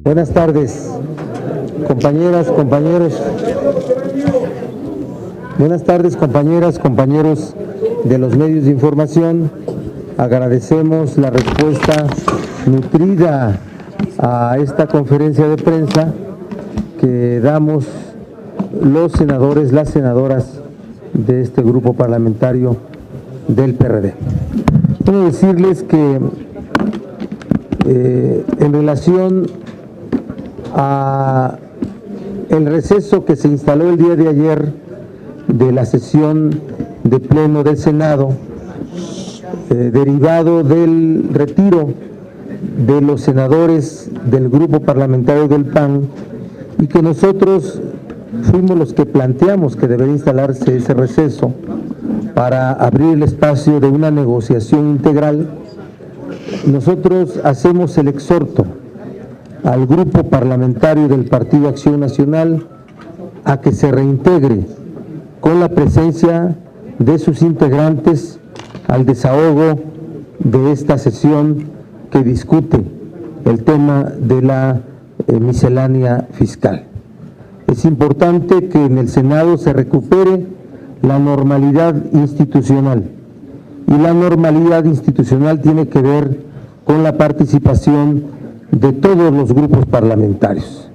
Buenas tardes, compañeras, compañeros. Buenas tardes, compañeras, compañeros de los medios de información. Agradecemos la respuesta nutrida a esta conferencia de prensa que damos los senadores, las senadoras de este grupo parlamentario del PRD. Quiero decirles que en relación a el receso que se instaló el día de ayer de la sesión de pleno del Senado, derivado del retiro de los senadores del grupo parlamentario del PAN, y que nosotros fuimos los que planteamos que debería instalarse ese receso para abrir el espacio de una negociación integral. Nosotros hacemos el exhorto al grupo parlamentario del Partido Acción Nacional a que se reintegre con la presencia de sus integrantes al desahogo de esta sesión que discute el tema de la miscelánea fiscal. Es importante que en el Senado se recupere la normalidad institucional, y la normalidad institucional tiene que ver con la participación de todos los grupos parlamentarios,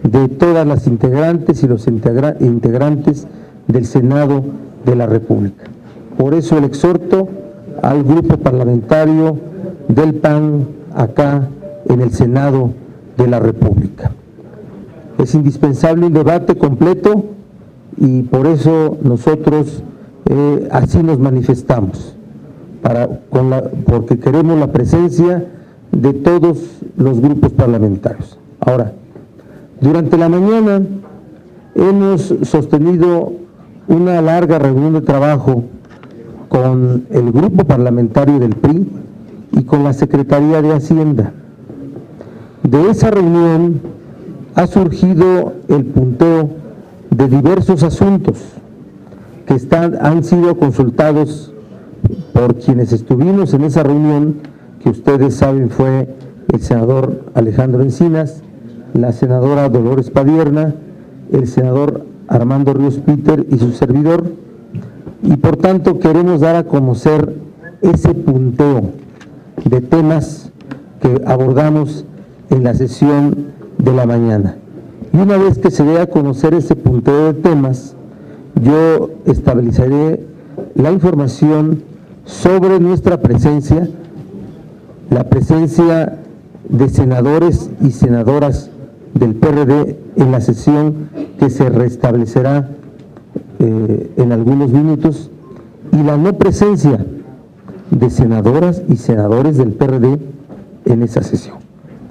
de todas las integrantes y los integrantes del Senado de la República. Por eso el exhorto al grupo parlamentario del PAN acá en el Senado de la República. Es indispensable un debate completo y por eso nosotros así nos manifestamos, porque queremos la presencia de todos los grupos parlamentarios. Ahora, durante la mañana hemos sostenido una larga reunión de trabajo con el grupo parlamentario del PRI y con la Secretaría de Hacienda. De esa reunión ha surgido el punteo de diversos asuntos que han sido consultados por quienes estuvimos en esa reunión, que ustedes saben fue el senador Alejandro Encinas, la senadora Dolores Padierna, el senador Armando Ríos Peter y su servidor, y por tanto queremos dar a conocer ese punteo de temas que abordamos en la sesión de la mañana. Y una vez que se dé a conocer ese punteo de temas, yo estableceré la información sobre nuestra presencia, la presencia de senadores y senadoras del PRD en la sesión que se restablecerá en algunos minutos, y la no presencia de senadoras y senadores del PRD en esa sesión.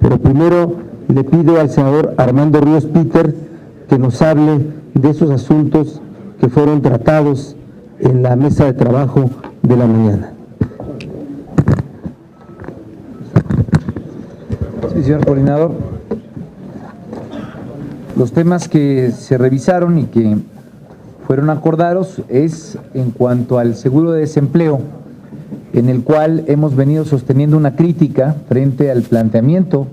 Pero primero le pido al senador Armando Ríos Peter que nos hable de esos asuntos que fueron tratados en la mesa de trabajo de la mañana. Sí, señor coordinador. Los temas que se revisaron y que fueron acordados es en cuanto al seguro de desempleo, en el cual hemos venido sosteniendo una crítica frente al planteamiento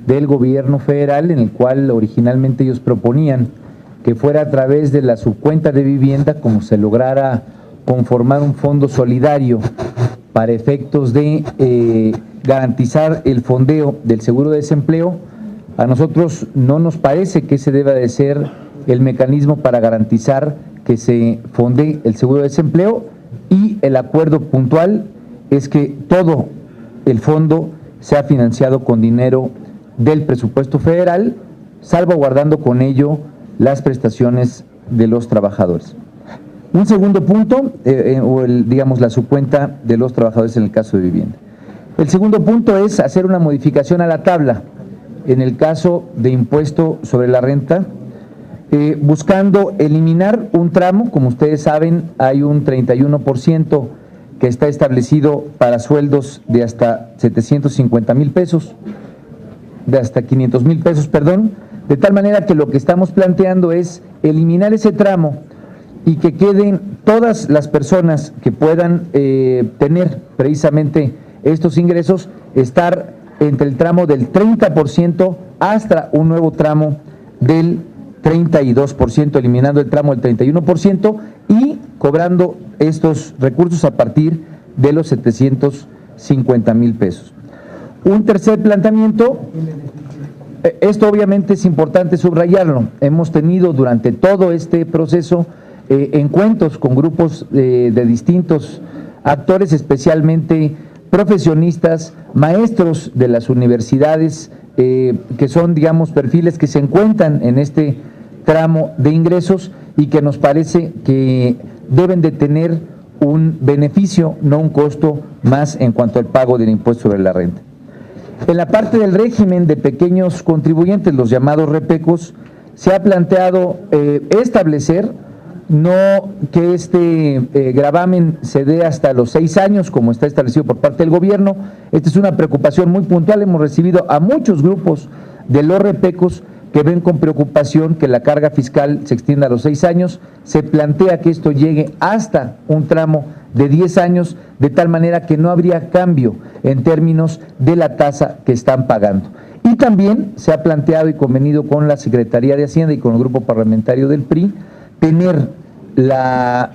del gobierno federal, en el cual originalmente ellos proponían que fuera a través de la subcuenta de vivienda como se lograra conformar un fondo solidario para efectos de garantizar el fondeo del seguro de desempleo. A nosotros no nos parece que ese deba de ser el mecanismo para garantizar que se fondee el seguro de desempleo, y el acuerdo puntual es que todo el fondo sea financiado con dinero del presupuesto federal, salvaguardando con ello las prestaciones de los trabajadores. Un segundo punto, digamos la subcuenta de los trabajadores en el caso de vivienda. El segundo punto es hacer una modificación a la tabla en el caso de impuesto sobre la renta, buscando eliminar un tramo. Como ustedes saben, hay un 31% que está establecido para sueldos de hasta 750,000 pesos, de hasta 500,000 pesos, perdón, de tal manera que lo que estamos planteando es eliminar ese tramo y que queden todas las personas que puedan tener precisamente estos ingresos, estar entre el tramo del 30% hasta un nuevo tramo del 32%, eliminando el tramo del 31% y cobrando estos recursos a partir de los 750,000 pesos. Un tercer planteamiento, esto obviamente es importante subrayarlo, hemos tenido durante todo este proceso encuentros con grupos de distintos actores, especialmente profesionistas, maestros de las universidades, que son, digamos, perfiles que se encuentran en este tramo de ingresos y que nos parece que deben de tener un beneficio, no un costo más en cuanto al pago del impuesto sobre la renta. En la parte del régimen de pequeños contribuyentes, los llamados repecos, se ha planteado establecer no que este gravamen se dé hasta los 6 años, como está establecido por parte del gobierno. Esta es una preocupación muy puntual. Hemos recibido a muchos grupos de los repecos que ven con preocupación que la carga fiscal se extienda a los 6 años. Se plantea que esto llegue hasta un tramo de 10 años, de tal manera que no habría cambio en términos de la tasa que están pagando. Y también se ha planteado y convenido con la Secretaría de Hacienda y con el grupo parlamentario del PRI tener la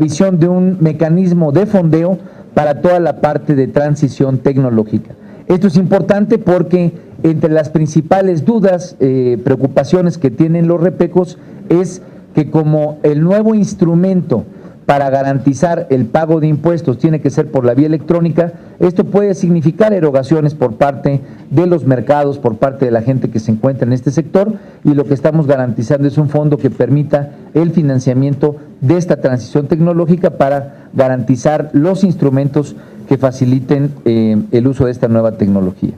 visión de un mecanismo de fondeo para toda la parte de transición tecnológica. Esto es importante porque entre las principales dudas, preocupaciones que tienen los repecos es que como el nuevo instrumento para garantizar el pago de impuestos tiene que ser por la vía electrónica, esto puede significar erogaciones por parte de los mercados, por parte de la gente que se encuentra en este sector, y lo que estamos garantizando es un fondo que permita el financiamiento de esta transición tecnológica para garantizar los instrumentos que faciliten el uso de esta nueva tecnología.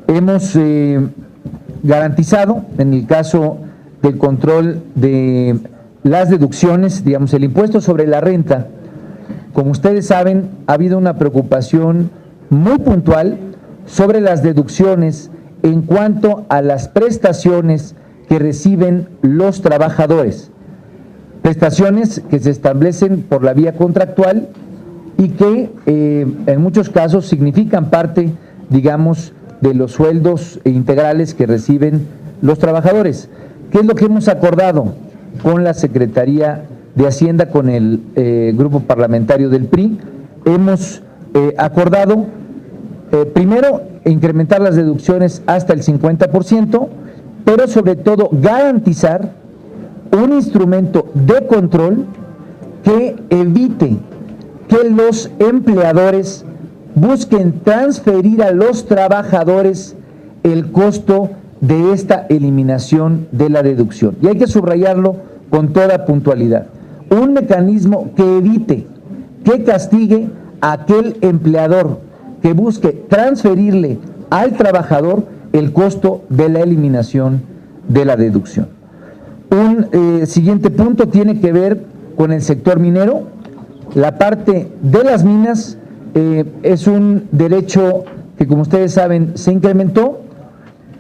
Hemos garantizado, en el caso del control de las deducciones, digamos, el impuesto sobre la renta, como ustedes saben, ha habido una preocupación muy puntual sobre las deducciones en cuanto a las prestaciones que reciben los trabajadores. Prestaciones que se establecen por la vía contractual y que en muchos casos significan parte, digamos, de los sueldos integrales que reciben los trabajadores. ¿Qué es lo que hemos acordado con la Secretaría de Hacienda, con el grupo parlamentario del PRI? Hemos acordado, primero, incrementar las deducciones hasta el 50%, pero sobre todo garantizar un instrumento de control que evite que los empleadores busquen transferir a los trabajadores el costo de esta eliminación de la deducción. Y hay que subrayarlo con toda puntualidad. Un mecanismo que evite, que castigue a aquel empleador que busque transferirle al trabajador el costo de la eliminación de la deducción. Un siguiente punto tiene que ver con el sector minero. La parte de las minas es un derecho que, como ustedes saben, se incrementó.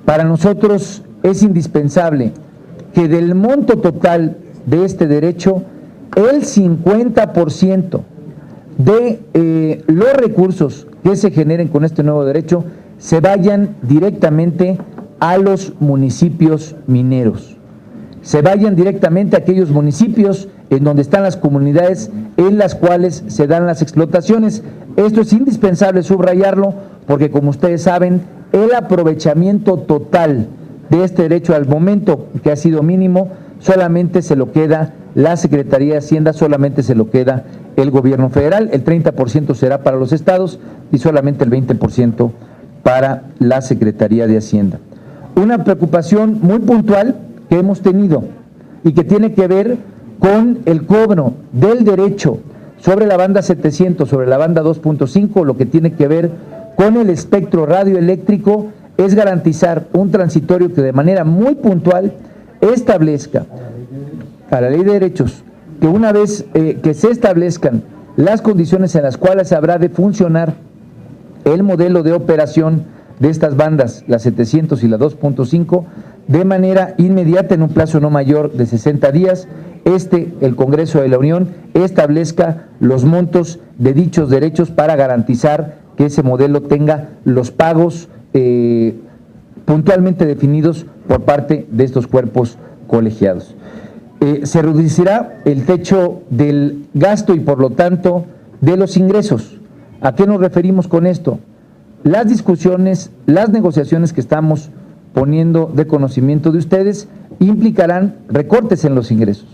Para nosotros es indispensable que del monto total de este derecho, el 50% de los recursos que se generen con este nuevo derecho se vayan directamente a los municipios mineros, se vayan directamente a aquellos municipios en donde están las comunidades en las cuales se dan las explotaciones. Esto es indispensable subrayarlo porque, como ustedes saben, el aprovechamiento total de este derecho al momento, que ha sido mínimo, solamente se lo queda la Secretaría de Hacienda, solamente se lo queda el gobierno federal, el 30% será para los estados y solamente el 20% para la Secretaría de Hacienda. Una preocupación muy puntual que hemos tenido y que tiene que ver con el cobro del derecho sobre la banda 700, sobre la banda 2.5, lo que tiene que ver con el espectro radioeléctrico, es garantizar un transitorio que de manera muy puntual establezca a la ley de derechos que una vez que se establezcan las condiciones en las cuales habrá de funcionar el modelo de operación de estas bandas, la 700 y la 2.5, de manera inmediata, en un plazo no mayor de 60 días, el Congreso de la Unión establezca los montos de dichos derechos para garantizar que ese modelo tenga los pagos puntualmente definidos por parte de estos cuerpos colegiados. Se reducirá el techo del gasto y por lo tanto de los ingresos. ¿A qué nos referimos con esto? Las discusiones, las negociaciones que estamos poniendo de conocimiento de ustedes implicarán recortes en los ingresos.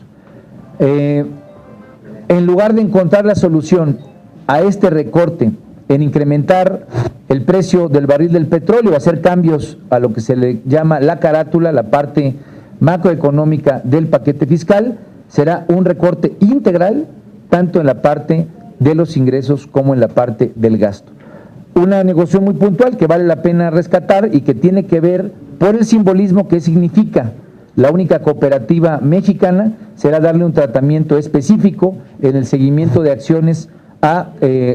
En lugar de encontrar la solución a este recorte en incrementar el precio del barril del petróleo, hacer cambios a lo que se le llama la carátula, la parte macroeconómica del paquete fiscal, será un recorte integral tanto en la parte de los ingresos como en la parte del gasto. Una negociación muy puntual que vale la pena rescatar y que tiene que ver por el simbolismo que significa. La única cooperativa mexicana será darle un tratamiento específico en el seguimiento de acciones a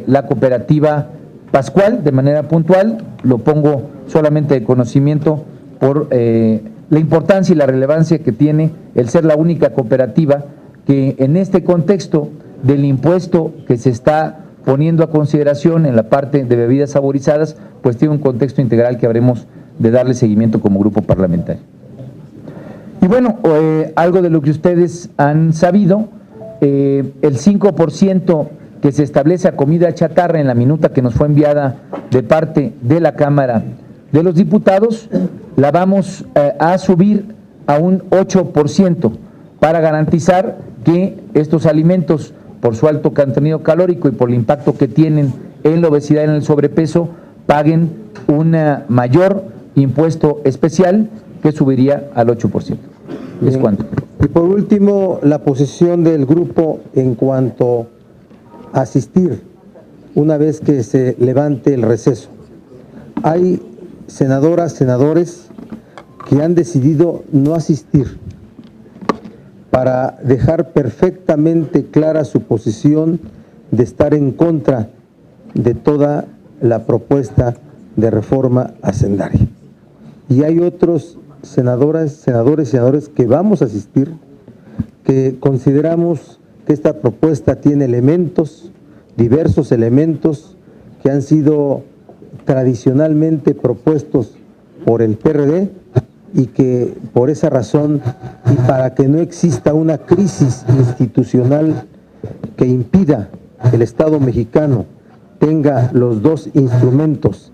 la cooperativa Pascual de manera puntual. Lo pongo solamente de conocimiento por la importancia y la relevancia que tiene el ser la única cooperativa que en este contexto del impuesto que se está poniendo a consideración en la parte de bebidas saborizadas, pues tiene un contexto integral que habremos de darle seguimiento como grupo parlamentario. Y bueno, algo de lo que ustedes han sabido, el 5% que se establece a comida chatarra en la minuta que nos fue enviada de parte de la Cámara de los Diputados, la vamos a subir a un 8% para garantizar que estos alimentos, por su alto contenido calórico y por el impacto que tienen en la obesidad y en el sobrepeso, paguen un mayor impuesto especial que subiría al 8%. ¿Es cuánto? Y por último, la posición del grupo en cuanto a asistir una vez que se levante el receso. Hay senadoras, senadores que han decidido no asistir para dejar perfectamente clara su posición de estar en contra de toda la propuesta de reforma hacendaria. Y hay otros senadores que vamos a asistir, que consideramos que esta propuesta tiene elementos, diversos elementos que han sido tradicionalmente propuestos por el PRD y que por esa razón y para que no exista una crisis institucional que impida que el Estado mexicano tenga los dos instrumentos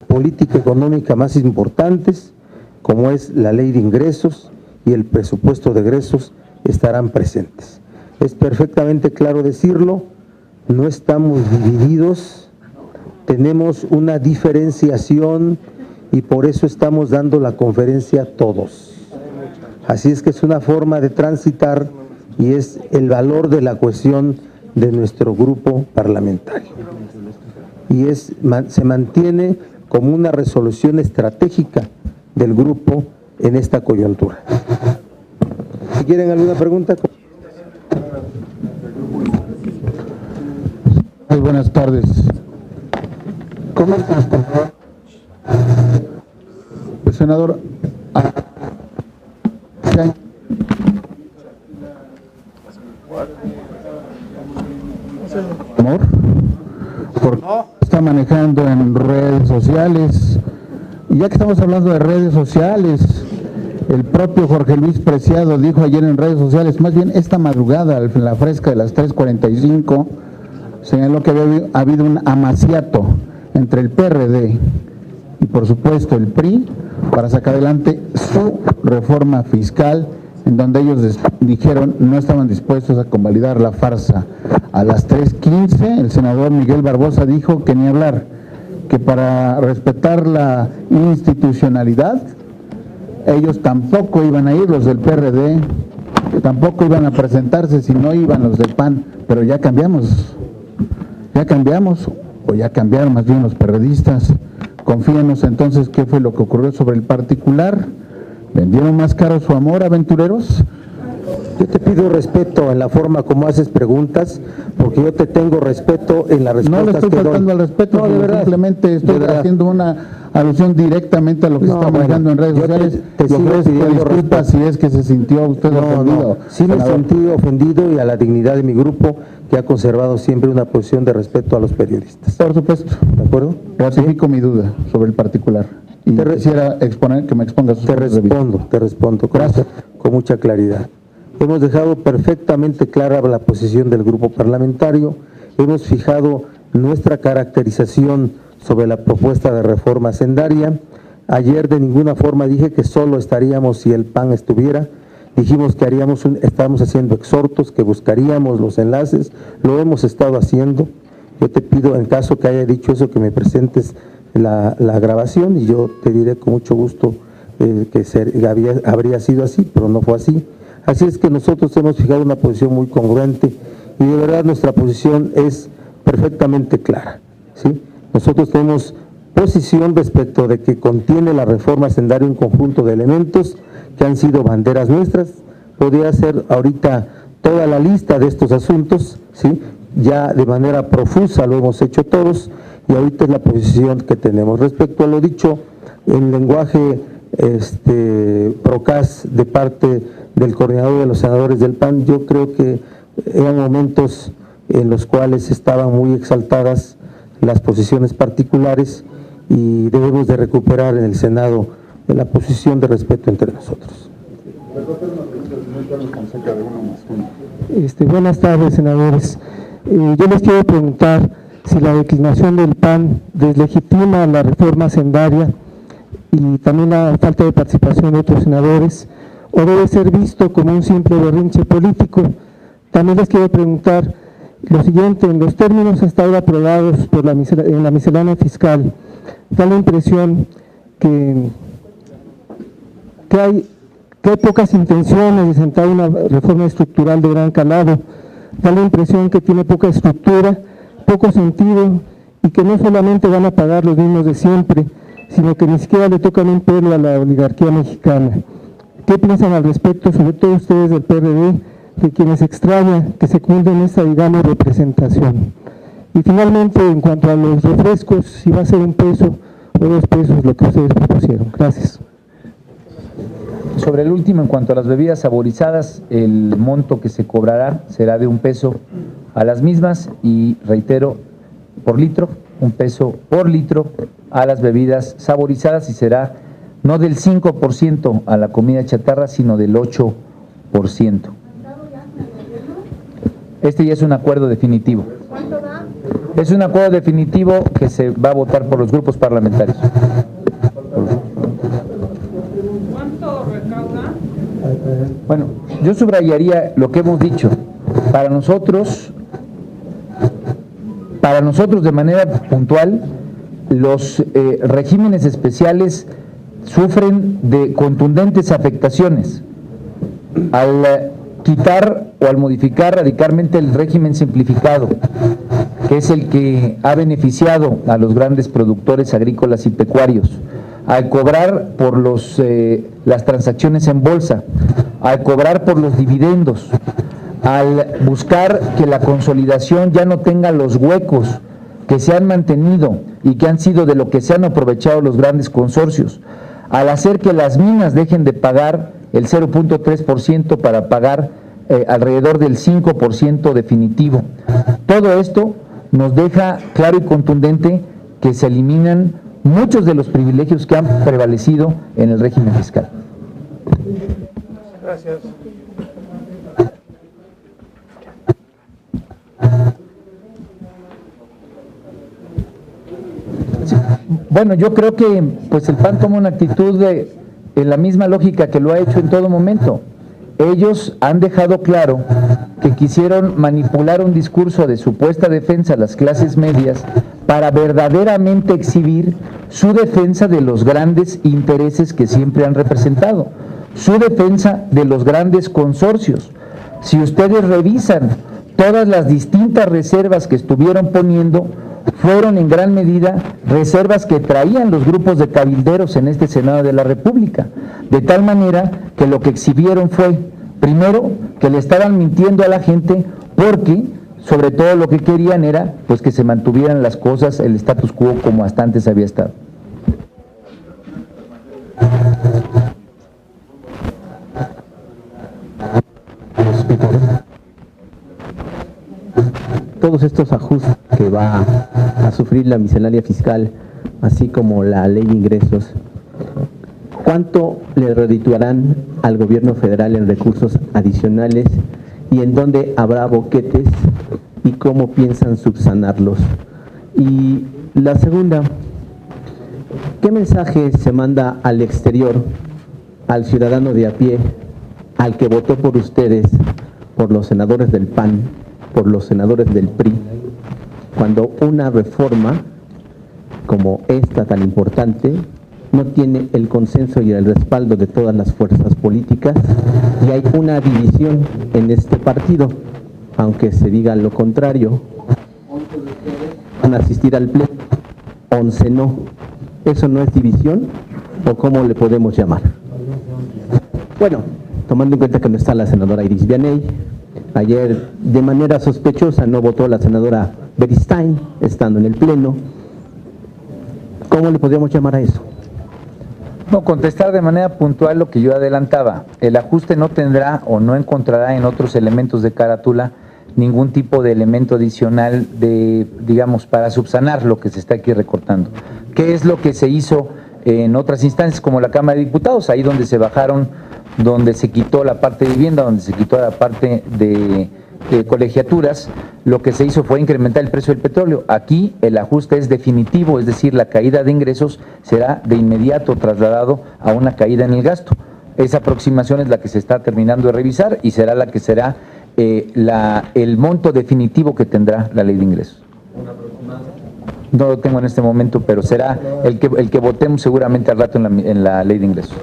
de política económica más importantes, como es la ley de ingresos y el presupuesto de egresos, estarán presentes. Es perfectamente claro decirlo, no estamos divididos, tenemos una diferenciación y por eso estamos dando la conferencia todos. Así es que es una forma de transitar y es el valor de la cohesión de nuestro grupo parlamentario. Y se mantiene como una resolución estratégica del grupo en esta coyuntura. Si quieren alguna pregunta. Muy buenas tardes. ¿Cómo está? Senador, amor, porque está manejando en redes sociales, y ya que estamos hablando de redes sociales, el propio Jorge Luis Preciado dijo ayer en redes sociales, más bien esta madrugada, en la fresca de las 3:45, señaló que había habido un amaciato entre el PRD y por supuesto el PRI para sacar adelante su reforma fiscal, en donde ellos dijeron no estaban dispuestos a convalidar la farsa. A las 3:15 el senador Miguel Barbosa dijo que ni hablar, que para respetar la institucionalidad ellos tampoco iban a ir, los del PRD, que tampoco iban a presentarse si no iban los del PAN, pero ya cambiamos, o ya cambiaron más bien los perredistas. Confíenos entonces qué fue lo que ocurrió sobre el particular. ¿Vendieron más caro su amor, aventureros? Yo te pido respeto en la forma como haces preguntas, porque yo te tengo respeto en la respuesta. No le estoy faltando al respeto, no, de verdad, simplemente estoy haciendo una alusión directamente a lo que se está manejando en redes sociales. Te sigo pidiendo disculpas si es que se sintió usted ofendido. Sí me sentí ofendido, y a la dignidad de mi grupo, que ha conservado siempre una posición de respeto a los periodistas. Por supuesto. ¿De acuerdo? Ratifico mi duda sobre el particular. Y quisiera exponer, que me exponga sus puntos de vista. Te respondo con mucha claridad. Hemos dejado perfectamente clara la posición del grupo parlamentario, hemos fijado nuestra caracterización sobre la propuesta de reforma hacendaria. Ayer de ninguna forma dije que solo estaríamos si el PAN estuviera, dijimos que estábamos haciendo exhortos, que buscaríamos los enlaces, lo hemos estado haciendo. Yo te pido, en caso que haya dicho eso, que me presentes la grabación, y yo te diré con mucho gusto que habría sido así, pero no fue así. Así es que nosotros hemos fijado una posición muy congruente, y de verdad nuestra posición es perfectamente clara, ¿sí? Nosotros tenemos posición respecto de que contiene la reforma hacendaria un conjunto de elementos que han sido banderas nuestras. Podría ser ahorita toda la lista de estos asuntos, ¿sí? Ya de manera profusa lo hemos hecho todos, y ahorita es la posición que tenemos. Respecto a lo dicho en lenguaje procas de parte del coordinador de los senadores del PAN, yo creo que eran momentos en los cuales estaban muy exaltadas las posiciones particulares, y debemos de recuperar en el Senado la posición de respeto entre nosotros. Buenas tardes, senadores. Yo les quiero preguntar si la declinación del PAN deslegitima la reforma hacendaria y también la falta de participación de otros senadores, o debe ser visto como un simple berrinche político. También les quiero preguntar lo siguiente: en los términos hasta ahora aprobados por en la miscelánea fiscal, da la impresión que hay pocas intenciones de sentar una reforma estructural de gran calado. Da la impresión que tiene poca estructura, poco sentido, y que no solamente van a pagar los mismos de siempre, sino que ni siquiera le tocan un pelo a la oligarquía mexicana. ¿Qué piensan al respecto, sobre todo ustedes del PRD, de quienes extraña que se cumpla en esta, digamos, representación? Y finalmente, en cuanto a los refrescos, si va a ser 1 peso o 2 pesos lo que ustedes propusieron. Gracias. Sobre el último, en cuanto a las bebidas saborizadas, el monto que se cobrará será de 1 peso a las mismas, y reitero, por litro, 1 peso por litro a las bebidas saborizadas, y será no del 5% a la comida chatarra, sino del 8%. Este ya es un acuerdo definitivo. ¿Cuánto da? Es un acuerdo definitivo que se va a votar por los grupos parlamentarios. ¿Cuánto recauda? Bueno, yo subrayaría lo que hemos dicho. Para nosotros de manera puntual, los regímenes especiales sufren de contundentes afectaciones. Al quitar o al modificar radicalmente el régimen simplificado, que es el que ha beneficiado a los grandes productores agrícolas y pecuarios, al cobrar por las transacciones en bolsa, al cobrar por los dividendos, al buscar que la consolidación ya no tenga los huecos que se han mantenido y que han sido de lo que se han aprovechado los grandes consorcios, al hacer que las minas dejen de pagar el 0.3% para pagar alrededor del 5% definitivo. Todo esto nos deja claro y contundente que se eliminan muchos de los privilegios que han prevalecido en el régimen fiscal. Gracias. Bueno, yo creo que pues el PAN toma una actitud en la misma lógica que lo ha hecho en todo momento. Ellos han dejado claro que quisieron manipular un discurso de supuesta defensa a las clases medias para verdaderamente exhibir su defensa de los grandes intereses que siempre han representado, su defensa de los grandes consorcios. Si ustedes revisan todas las distintas reservas que estuvieron poniendo, fueron en gran medida reservas que traían los grupos de cabilderos en este Senado de la República, de tal manera que lo que exhibieron fue, primero, que le estaban mintiendo a la gente, porque sobre todo lo que querían era pues que se mantuvieran las cosas, el status quo como hasta antes había estado. estos ajustes que va a sufrir la miscelánea fiscal, así como la ley de ingresos, ¿cuánto le redituarán al gobierno federal en recursos adicionales y en dónde habrá boquetes y cómo piensan subsanarlos? Y la segunda, ¿qué mensaje se manda al exterior, al ciudadano de a pie, al que votó por ustedes, por los senadores del PAN, por los senadores del PRI, cuando una reforma como esta tan importante no tiene el consenso y el respaldo de todas las fuerzas políticas y hay una división en este partido? Aunque se diga lo contrario, 11 de ustedes van a asistir al pleno, 11 no. ¿Eso no es división o cómo le podemos llamar? Bueno, tomando en cuenta que no está la senadora Iris Vianey, ayer de manera sospechosa no votó la senadora Beristain, estando en el pleno, ¿cómo le podríamos llamar a eso? No, contestar de manera puntual lo que yo adelantaba. El ajuste no tendrá o no encontrará en otros elementos de carátula ningún tipo de elemento adicional de, digamos, para subsanar lo que se está aquí recortando. ¿Qué es lo que se hizo en otras instancias como la Cámara de Diputados? Ahí donde se bajaron, donde se quitó la parte de vivienda, donde se quitó la parte de colegiaturas, lo que se hizo fue incrementar el precio del petróleo. Aquí el ajuste es definitivo, es decir, la caída de ingresos será de inmediato trasladado a una caída en el gasto. Esa aproximación es la que se está terminando de revisar y será la que será el monto definitivo que tendrá la ley de ingresos. No lo tengo en este momento, pero será el que votemos seguramente al rato en la ley de ingresos.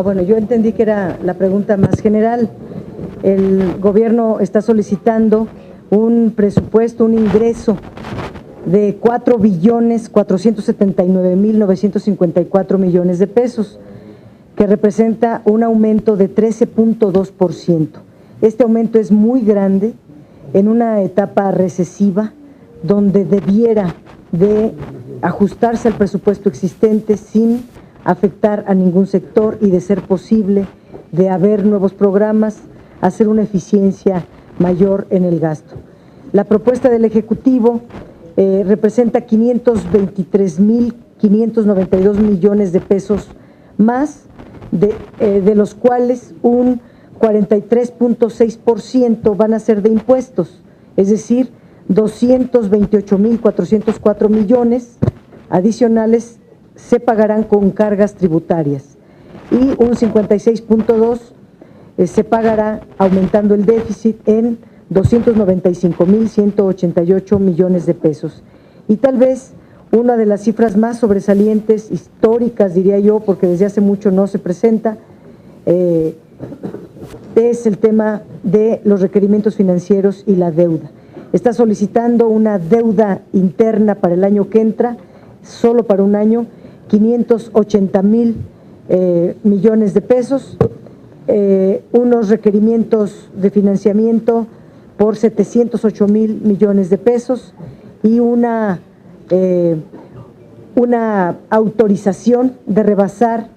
Bueno, yo entendí que era la pregunta más general. El gobierno está solicitando un presupuesto, un ingreso de 4.479.954 millones de pesos, que representa un aumento de 13.2%. Este aumento es muy grande en una etapa recesiva donde debiera de ajustarse al presupuesto existente sin afectar a ningún sector y, de ser posible, de haber nuevos programas, hacer una eficiencia mayor en el gasto. La propuesta del Ejecutivo representa 523.592 millones de pesos más, de los cuales un 43.6% van a ser de impuestos, es decir, 228.404 millones adicionales se pagarán con cargas tributarias y un 56.2% se pagará aumentando el déficit en 295.188 millones de pesos. Y tal vez una de las cifras más sobresalientes, históricas diría yo, porque desde hace mucho no se presenta, es el tema de los requerimientos financieros y la deuda. Está solicitando una deuda interna para el año que entra, solo para un año, 580.000 millones de pesos, unos requerimientos de financiamiento por 708.000 millones de pesos y una autorización de rebasar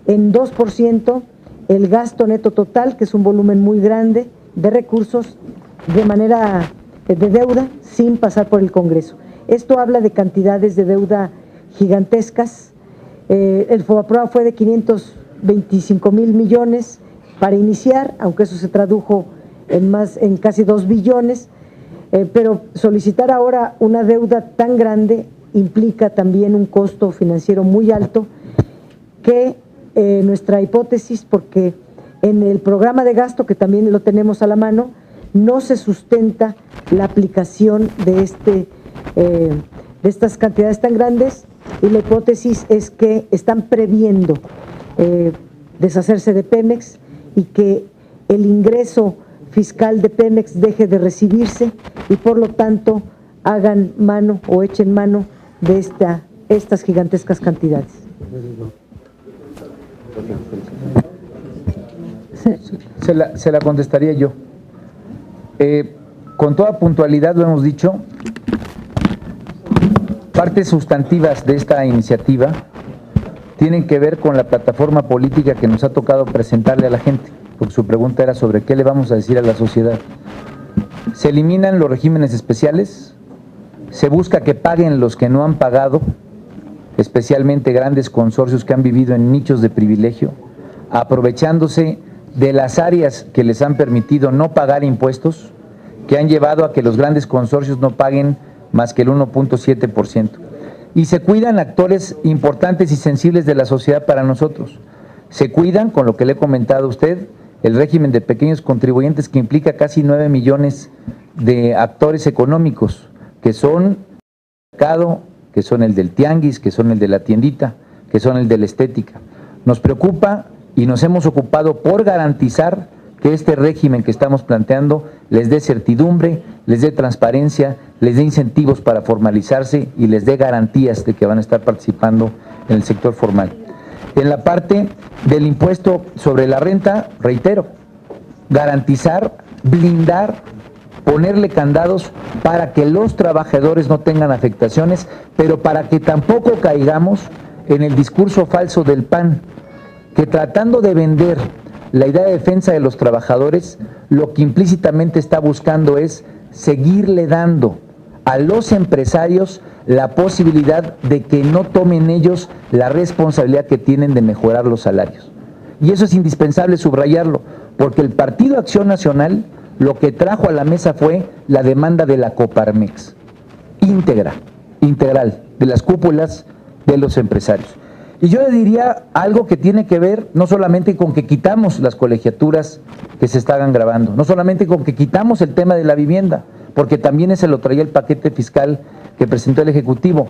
en 2% el gasto neto total, que es un volumen muy grande de recursos de manera de deuda sin pasar por el Congreso. Esto habla de cantidades de deuda gigantescas. El FOBAPROA fue de 525.000 millones para iniciar, aunque eso se tradujo en casi 2 billones, pero solicitar ahora una deuda tan grande implica también un costo financiero muy alto, que nuestra hipótesis, porque en el programa de gasto, que también lo tenemos a la mano, no se sustenta la aplicación de estas cantidades tan grandes, y la hipótesis es que están previendo deshacerse de Pemex y que el ingreso fiscal de Pemex deje de recibirse y por lo tanto hagan mano o echen mano de estas gigantescas cantidades. Se la contestaría yo. Con toda puntualidad lo hemos dicho, partes sustantivas de esta iniciativa tienen que ver con la plataforma política que nos ha tocado presentarle a la gente, porque su pregunta era sobre qué le vamos a decir a la sociedad. Se eliminan los regímenes especiales, se busca que paguen los que no han pagado, especialmente grandes consorcios que han vivido en nichos de privilegio, aprovechándose de las áreas que les han permitido no pagar impuestos, que han llevado a que los grandes consorcios no paguen más que el 1.7%. Y se cuidan actores importantes y sensibles de la sociedad para nosotros. Se cuidan, con lo que le he comentado a usted, el régimen de pequeños contribuyentes, que implica casi 9 millones de actores económicos, que son el mercado, que son el del tianguis, que son el de la tiendita, que son el de la estética. Nos preocupa y nos hemos ocupado por garantizar que este régimen que estamos planteando les dé certidumbre, les dé transparencia, les dé incentivos para formalizarse y les dé garantías de que van a estar participando en el sector formal. En la parte del impuesto sobre la renta, reitero, garantizar, blindar, ponerle candados para que los trabajadores no tengan afectaciones, pero para que tampoco caigamos en el discurso falso del PAN, que tratando de vender la idea de defensa de los trabajadores, lo que implícitamente está buscando es seguirle dando a los empresarios la posibilidad de que no tomen ellos la responsabilidad que tienen de mejorar los salarios. Y eso es indispensable subrayarlo, porque el Partido Acción Nacional lo que trajo a la mesa fue la demanda de la Coparmex, integral, de las cúpulas de los empresarios. Y yo le diría algo que tiene que ver no solamente con que quitamos las colegiaturas que se estaban grabando, no solamente con que quitamos el tema de la vivienda, porque también ese lo traía el paquete fiscal que presentó el Ejecutivo.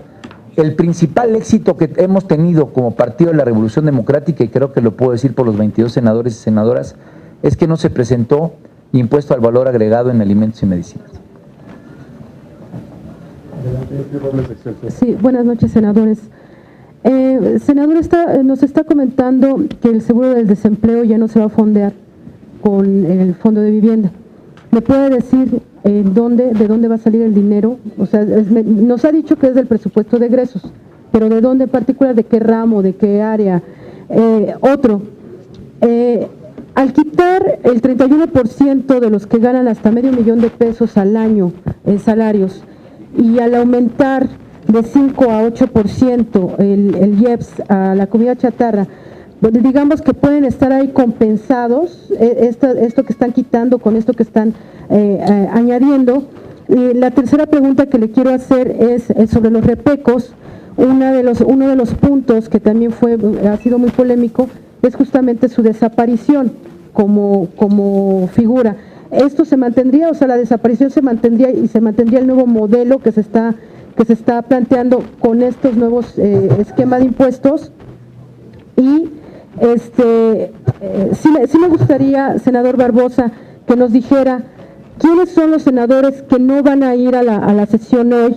El principal éxito que hemos tenido como Partido de la Revolución Democrática, y creo que lo puedo decir por los 22 senadores y senadoras, es que no se presentó impuesto al valor agregado en alimentos y medicinas. Sí, buenas noches, senadores. Senador, nos está comentando que el seguro del desempleo ya no se va a fondear con el fondo de vivienda. ¿Me puede decir de dónde va a salir el dinero? O sea, nos ha dicho que es del presupuesto de egresos, pero ¿de dónde en particular? ¿De qué ramo? ¿De qué área? Al quitar el 31% de los que ganan hasta $500,000 al año en salarios y al aumentar de 5 a 8% el IEPS a la comida chatarra, digamos que pueden estar ahí compensados esto que están quitando con esto que están añadiendo. La tercera pregunta que le quiero hacer es sobre los repecos. Uno de los puntos que también ha sido muy polémico es justamente su desaparición como figura. ¿Esto se mantendría? O sea, la desaparición se mantendría y se mantendría el nuevo modelo que se está planteando con estos nuevos esquemas de impuestos. Y sí me gustaría, senador Barbosa, que nos dijera quiénes son los senadores que no van a ir a la sesión hoy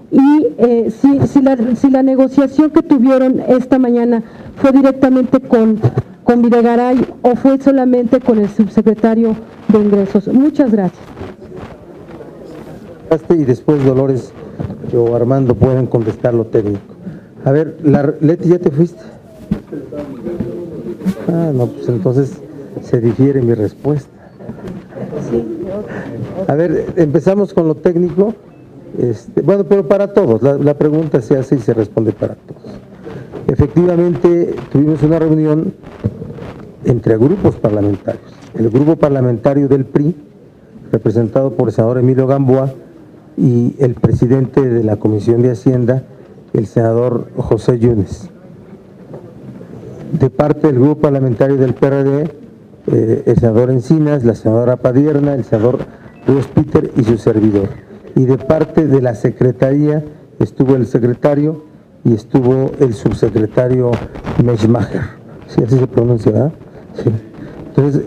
y si la negociación que tuvieron esta mañana fue directamente con Videgaray o fue solamente con el subsecretario de Ingresos. Muchas gracias. Y después Dolores o Armando pueden contestar lo técnico. A ver, Leti, ¿ya te fuiste? No, pues entonces se difiere mi respuesta. A ver, empezamos con lo técnico. Bueno, pero para todos, la pregunta se hace y se responde para todos. Efectivamente, tuvimos una reunión entre grupos parlamentarios. El grupo parlamentario del PRI, representado por el senador Emilio Gamboa, y el presidente de la Comisión de Hacienda, el senador José Yunes. De parte del grupo parlamentario del PRD, el senador Encinas, la senadora Padierna, el senador Ruiz Peter y su servidor. Y de parte de la Secretaría estuvo el secretario y estuvo el subsecretario Meshmacher. ¿Sí, así se pronuncia, verdad? Sí. Entonces,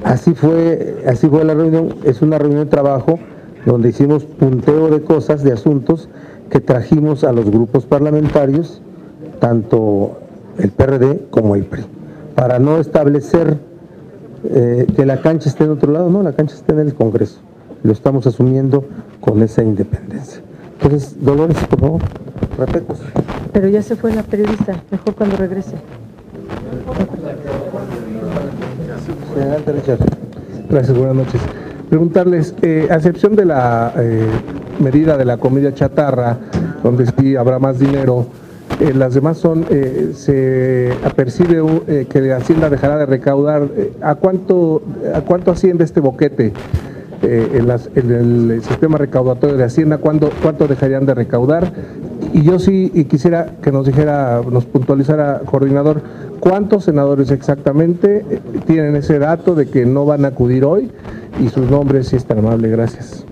así fue la reunión. Es una reunión de trabajo donde hicimos punteo de cosas, de asuntos que trajimos a los grupos parlamentarios, tanto el PRD como el PRI, para no establecer que la cancha esté en otro lado. No, la cancha está en el Congreso. Lo estamos asumiendo con esa independencia. Entonces, Dolores, por favor, repecos. Pero ya se fue la periodista, mejor cuando regrese. Adelante, Richard. Gracias, buenas noches. preguntarles, a excepción de la medida de la comida chatarra, donde sí habrá más dinero, las demás son, se apercibe que Hacienda dejará de recaudar. ¿A cuánto asciende este boquete en el sistema recaudatorio de Hacienda? ¿Cuánto dejarían de recaudar? Y yo sí quisiera que nos puntualizara, coordinador, ¿cuántos senadores exactamente tienen ese dato de que no van a acudir hoy? Y sus nombres, si es tan amable, gracias.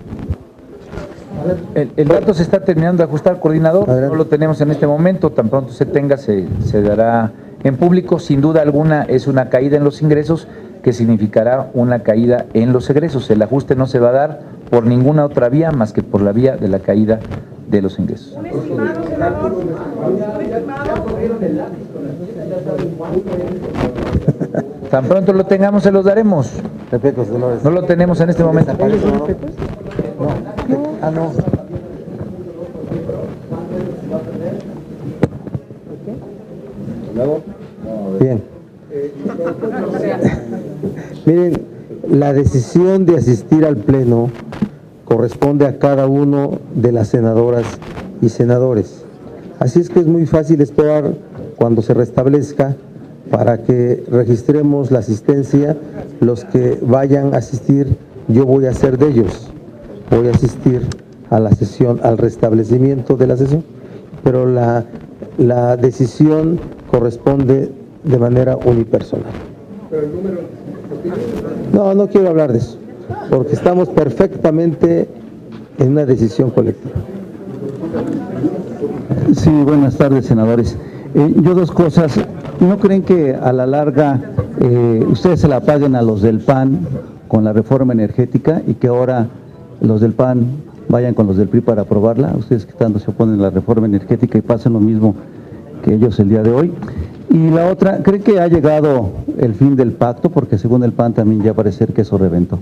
El dato se está terminando de ajustar, coordinador, no lo tenemos en este momento, tan pronto se tenga se dará en público. Sin duda alguna es una caída en los ingresos que significará una caída en los egresos. El ajuste no se va a dar por ninguna otra vía más que por la vía de la caída de los ingresos. ¿Un estimado, senador? ¿Un estimado? Tan pronto lo tengamos, se los daremos. No lo tenemos en este momento. No. Bien. Miren, la decisión de asistir al Pleno corresponde a cada uno de las senadoras y senadores. Así es que es muy fácil esperar cuando se restablezca para que registremos la asistencia. Los que vayan a asistir, yo voy a ser de ellos. Voy a asistir a la sesión, al restablecimiento de la sesión, pero la decisión corresponde de manera unipersonal. No quiero hablar de eso, porque estamos perfectamente en una decisión colectiva. Sí, buenas tardes, senadores. Yo dos cosas. ¿No creen que a la larga ustedes se la paguen a los del PAN con la reforma energética y que ahora los del PAN vayan con los del PRI para aprobarla? Ustedes que tanto se oponen a la reforma energética y pasen lo mismo que ellos el día de hoy. Y la otra, ¿creen que ha llegado el fin del pacto? Porque según el PAN también ya parece ser que eso reventó.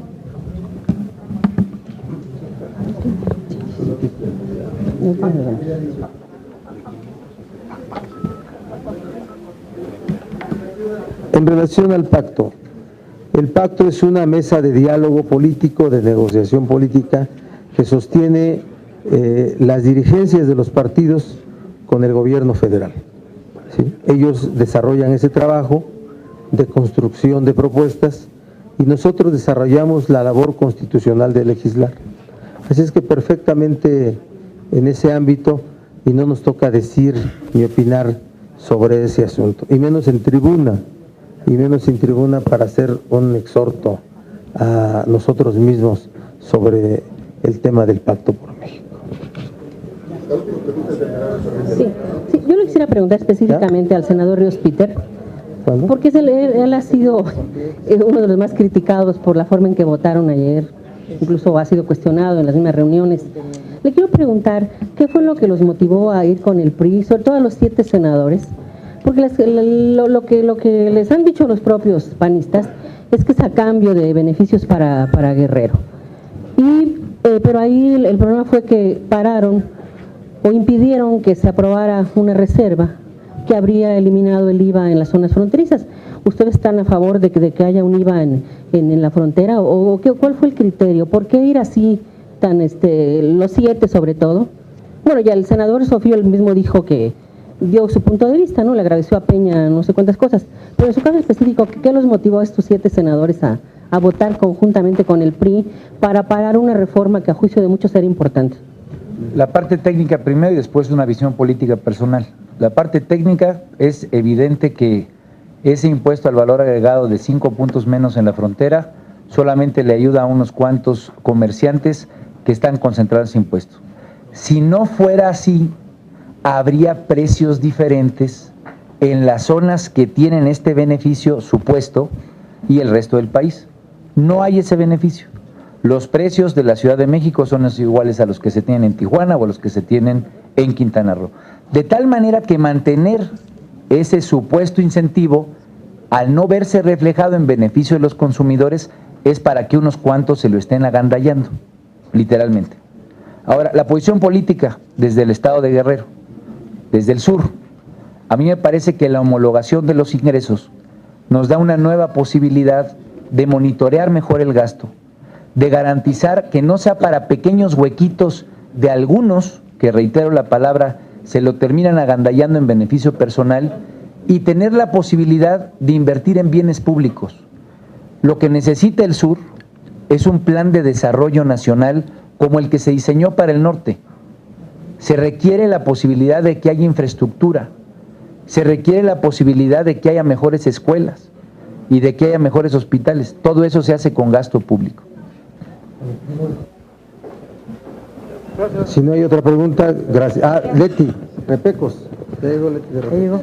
En relación al pacto, el pacto es una mesa de diálogo político, de negociación política, que sostiene las dirigencias de los partidos con el gobierno federal. ¿Sí? Ellos desarrollan ese trabajo de construcción de propuestas y nosotros desarrollamos la labor constitucional de legislar. Así es que perfectamente en ese ámbito, y no nos toca decir ni opinar sobre ese asunto, y menos en tribuna para hacer un exhorto a nosotros mismos sobre el tema del Pacto por México. Sí, yo le quisiera preguntar específicamente al senador Ríos Peter, porque él ha sido uno de los más criticados por la forma en que votaron ayer, incluso ha sido cuestionado en las mismas reuniones. Le quiero preguntar qué fue lo que los motivó a ir con el PRI, sobre todo a los 7 senadores, porque lo que les han dicho los propios panistas es que es a cambio de beneficios para Guerrero. Pero ahí el problema fue que pararon o impidieron que se aprobara una reserva que habría eliminado el IVA en las zonas fronterizas. ¿Ustedes están a favor de que haya un IVA en la frontera? ¿Cuál fue el criterio? ¿Por qué ir así tan los 7 sobre todo? Bueno, ya el senador Sofío él mismo dijo que dio su punto de vista, ¿no? Le agradeció a Peña no sé cuántas cosas, pero en su caso específico, ¿qué los motivó a estos 7 senadores a votar conjuntamente con el PRI para parar una reforma que a juicio de muchos era importante? La parte técnica primero y después una visión política personal. La parte técnica es evidente que ese impuesto al valor agregado de 5 puntos menos en la frontera solamente le ayuda a unos cuantos comerciantes que están concentrados en impuestos. Si no fuera así, habría precios diferentes en las zonas que tienen este beneficio supuesto y el resto del país. No hay ese beneficio. Los precios de la Ciudad de México son iguales a los que se tienen en Tijuana o a los que se tienen en Quintana Roo. De tal manera que mantener ese supuesto incentivo, al no verse reflejado en beneficio de los consumidores, es para que unos cuantos se lo estén agandallando, literalmente. Ahora, la posición política desde el estado de Guerrero, desde el sur, a mí me parece que la homologación de los ingresos nos da una nueva posibilidad de monitorear mejor el gasto, de garantizar que no sea para pequeños huequitos de algunos, que reitero la palabra, se lo terminan agandallando en beneficio personal, y tener la posibilidad de invertir en bienes públicos. Lo que necesita el sur es un plan de desarrollo nacional como el que se diseñó para el norte. Se requiere la posibilidad de que haya infraestructura, se requiere la posibilidad de que haya mejores escuelas y de que haya mejores hospitales. Todo eso se hace con gasto público. Si no hay otra pregunta, gracias. Ah, Leti, Repecos. Ya llegó Leti de Repecos.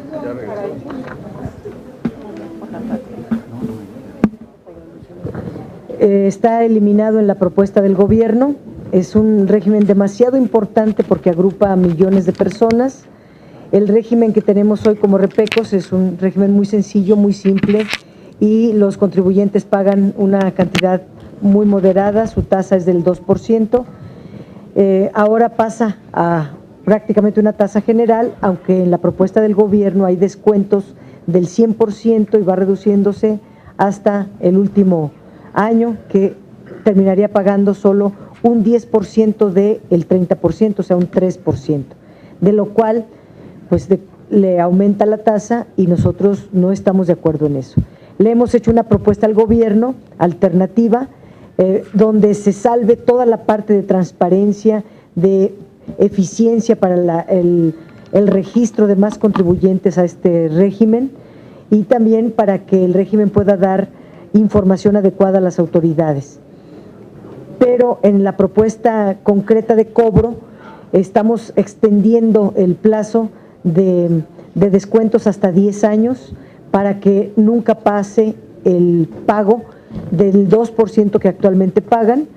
Está eliminado en la propuesta del gobierno. Es un régimen demasiado importante porque agrupa a millones de personas. El régimen que tenemos hoy como Repecos es un régimen muy sencillo, muy simple, y los contribuyentes pagan una cantidad muy moderada, su tasa es del 2%. Ahora pasa a prácticamente una tasa general, aunque en la propuesta del gobierno hay descuentos del 100% y va reduciéndose hasta el último año, que terminaría pagando solo un 10% del 30%, o sea, un 3%, de lo cual pues le aumenta la tasa y nosotros no estamos de acuerdo en eso. Le hemos hecho una propuesta al gobierno alternativa, donde se salve toda la parte de transparencia, de eficiencia para el registro de más contribuyentes a este régimen, y también para que el régimen pueda dar información adecuada a las autoridades. Pero en la propuesta concreta de cobro estamos extendiendo el plazo de descuentos hasta 10 años para que nunca pase el pago del 2% que actualmente pagan,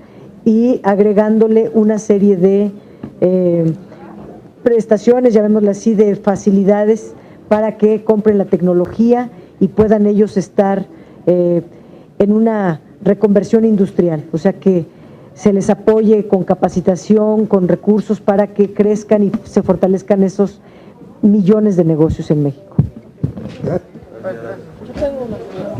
y agregándole una serie de prestaciones, llamémoslo así, de facilidades para que compren la tecnología y puedan ellos estar en una reconversión industrial, o sea, que se les apoye con capacitación, con recursos para que crezcan y se fortalezcan esos millones de negocios en México. Gracias.